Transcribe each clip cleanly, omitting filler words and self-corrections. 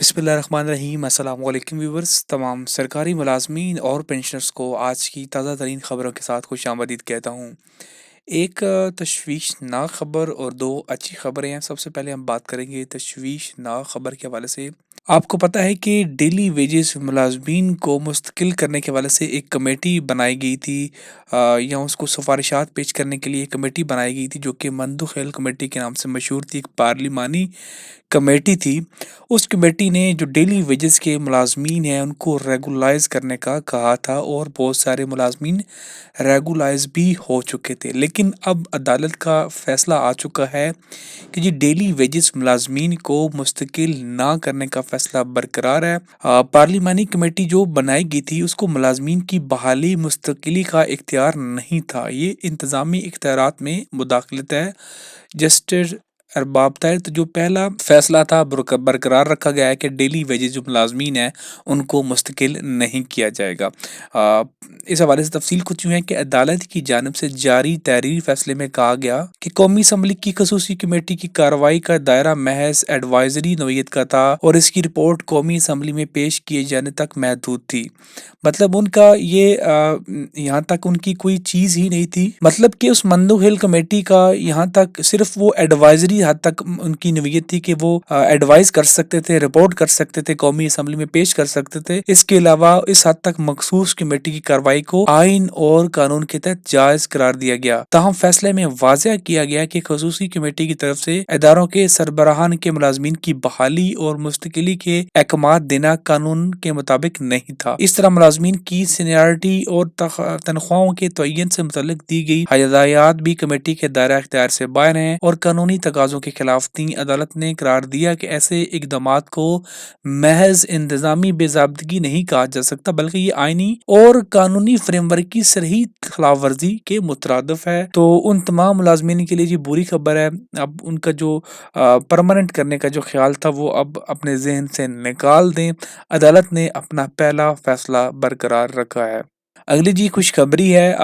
بسم اللہ الرحمن الرحیم السلام علیکم ویورز، تمام سرکاری ملازمین اور پینشنرز کو آج کی تازہ ترین خبروں کے ساتھ خوش آمدید کہتا ہوں۔ ایک تشویشناک خبر اور دو اچھی خبریں ہیں۔ سب سے پہلے ہم بات کریں گے تشویشناک خبر کے حوالے سے۔ آپ کو پتہ ہے کہ ڈیلی ویجز ملازمین کو مستقل کرنے کے حوالے سے ایک کمیٹی بنائی گئی تھی، یا اس کو سفارشات پیش کرنے کے لیے ایک کمیٹی بنائی گئی تھی جو کہ مندو خیل کمیٹی کے نام سے مشہور تھی، ایک پارلیمانی کمیٹی تھی۔ اس کمیٹی نے جو ڈیلی ویجز کے ملازمین ہیں ان کو ریگولائز کرنے کا کہا تھا، اور بہت سارے ملازمین ریگولائز بھی ہو چکے تھے، لیکن اب عدالت کا فیصلہ آ چکا ہے کہ جی ڈیلی ویجز ملازمین کو مستقل نہ کرنے کا فیصلہ برقرار ہے۔ پارلیمانی کمیٹی جو بنائی گئی تھی اس کو ملازمین کی بحالی مستقلی کا اختیار نہیں تھا، یہ انتظامی اختیارات میں مداخلت ہے۔ جسٹس ارباب تحت جو پہلا فیصلہ تھا برقرار رکھا گیا ہے کہ ڈیلی ویجز جو ملازمین ہیں ان کو مستقل نہیں کیا جائے گا۔ اس حوالے سے تفصیل کچھ یوں ہے کہ عدالت کی جانب سے جاری تحریری فیصلے میں کہا گیا کہ قومی اسمبلی کی خصوصی کمیٹی کی کارروائی کا دائرہ محض ایڈوائزری نوعیت کا تھا اور اس کی رپورٹ قومی اسمبلی میں پیش کیے جانے تک محدود تھی۔ مطلب ان کا یہ یہاں تک ان کی کوئی چیز ہی نہیں تھی، مطلب کہ اس مندو ہل کمیٹی کا یہاں تک صرف وہ ایڈوائزری حد تک ان کی نوعیت تھی کہ وہ ایڈوائز کر سکتے تھے، رپورٹ کر سکتے تھے، قومی اسمبلی میں پیش کر سکتے تھے۔ اس کے علاوہ اس حد تک مخصوص کمیٹی کی کارروائی کو آئین اور قانون کے تحت جائز قرار دیا گیا۔ تاہم فیصلے میں واضح کیا گیا کہ خصوصی کمیٹی کی طرف سے اداروں کے سربراہان کے ملازمین کی بحالی اور مستقلی کے احکامات دینا قانون کے مطابق نہیں تھا۔ اس طرح ملازمین کی سینیارٹی اور تنخواہوں کے تعین سے متعلق دی گئی ہدایات بھی کمیٹی کے دائرہ اختیار سے باہر ہیں اور قانونی تقاضوں کے خلاف تھیں۔ عدالت نے قرار دیا کہ ایسے اقدامات کو محض انتظامی بے ضابطگی نہیں کہا جا سکتا، بلکہ یہ آئینی اور قانونی فریم ورک کی صریح خلاف ورزی کے مترادف ہے۔ تو ان تمام ملازمین کے لیے یہ بری خبر ہے، اب ان کا جو پرماننٹ کرنے کا جو خیال تھا وہ اب اپنے ذہن سے نکال دیں۔ عدالت نے اپنا پہلا فیصلہ برقرار رکھا ہے۔ اگلی جی خوشخبری ہے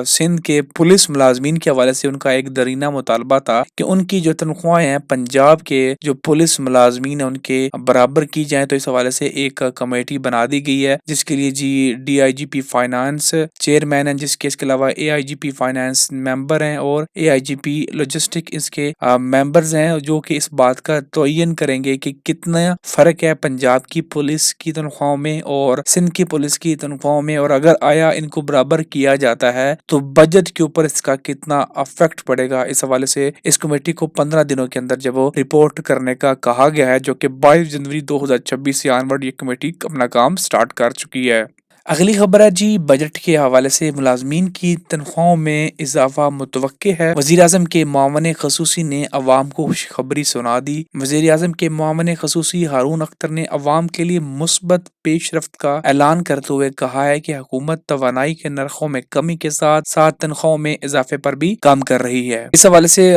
سندھ کے پولیس ملازمین کے حوالے سے۔ ان کا ایک درینہ مطالبہ تھا کہ ان کی جو تنخواہیں ہیں پنجاب کے جو پولیس ملازمین ہیں ان کے برابر کی جائیں، تو اس حوالے سے ایک کمیٹی بنا دی گئی ہے جس کے لیے G D I G P finance chairman ہیں، جس کے اس کے علاوہ اے آئی جی پی فائنانس ممبر ہیں اور اے آئی جی پی لاجسٹک اس کے ممبرز ہیں، جو کہ اس بات کا تعین کریں گے کہ کتنا فرق ہے پنجاب کی پولیس کی تنخواہوں میں اور سندھ کی پولیس کی تنخواہوں میں، اور اگر آیا ان کو برابر کیا جاتا ہے تو بجٹ کے اوپر اس کا کتنا افیکٹ پڑے گا۔ اس حوالے سے اس کمیٹی کو 15 دنوں کے اندر جب وہ رپورٹ کرنے کا کہا گیا ہے، جو کہ 22 جنوری 2026 سے آنورڈ یہ کمیٹی اپنا کام سٹارٹ کر چکی ہے۔ اگلی خبر ہے جی بجٹ کے حوالے سے ملازمین کی تنخواہوں میں اضافہ متوقع ہے۔ وزیر اعظم کے معاون خصوصی نے عوام کو خوشخبری سنا دی۔ وزیر اعظم کے معاون خصوصی ہارون اختر نے عوام کے لیے مثبت پیش رفت کا اعلان کرتے ہوئے کہا ہے کہ حکومت توانائی کے نرخوں میں کمی کے ساتھ ساتھ تنخواہوں میں اضافے پر بھی کام کر رہی ہے۔ اس حوالے سے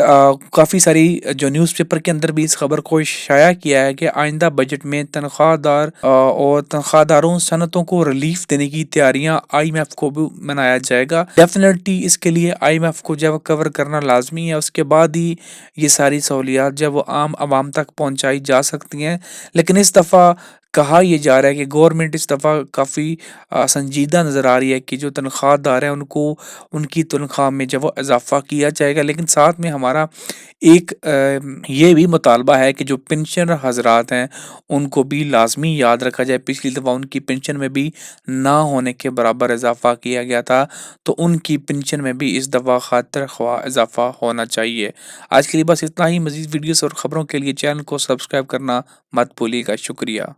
کافی ساری جو نیوز پیپر کے اندر بھی اس خبر کو شائع کیا ہے کہ آئندہ بجٹ میں تنخواہ دار اور تنخواہ داروں صنعتوں کو ریلیف دینے کی تیاریاں آئی ایم ایف کو بھی منایا جائے گا۔ ڈیفینیٹلی اس کے لیے آئی ایم ایف کو جب کور کرنا لازمی ہے، اس کے بعد ہی یہ ساری سہولیات جب وہ عام عوام تک پہنچائی جا سکتی ہیں۔ لیکن اس دفعہ کہا یہ جا رہا ہے کہ گورنمنٹ اس دفعہ کافی سنجیدہ نظر آ رہی ہے کہ جو تنخواہ دار ہیں ان کو ان کی تنخواہ میں جب وہ اضافہ کیا جائے گا، لیکن ساتھ میں ہمارا ایک یہ بھی مطالبہ ہے کہ جو پنشنر حضرات ہیں ان کو بھی لازمی یاد رکھا جائے۔ پچھلی دفعہ ان کی پنشن میں بھی نہ ہونے کے برابر اضافہ کیا گیا تھا، تو ان کی پنشن میں بھی اس دفعہ خاطر خواہ اضافہ ہونا چاہیے۔ آج کے لیے بس اتنا ہی۔ مزید ویڈیوز اور خبروں کے لیے چینل کو سبسکرائب کرنا مت بھولیے گا۔ شکریہ۔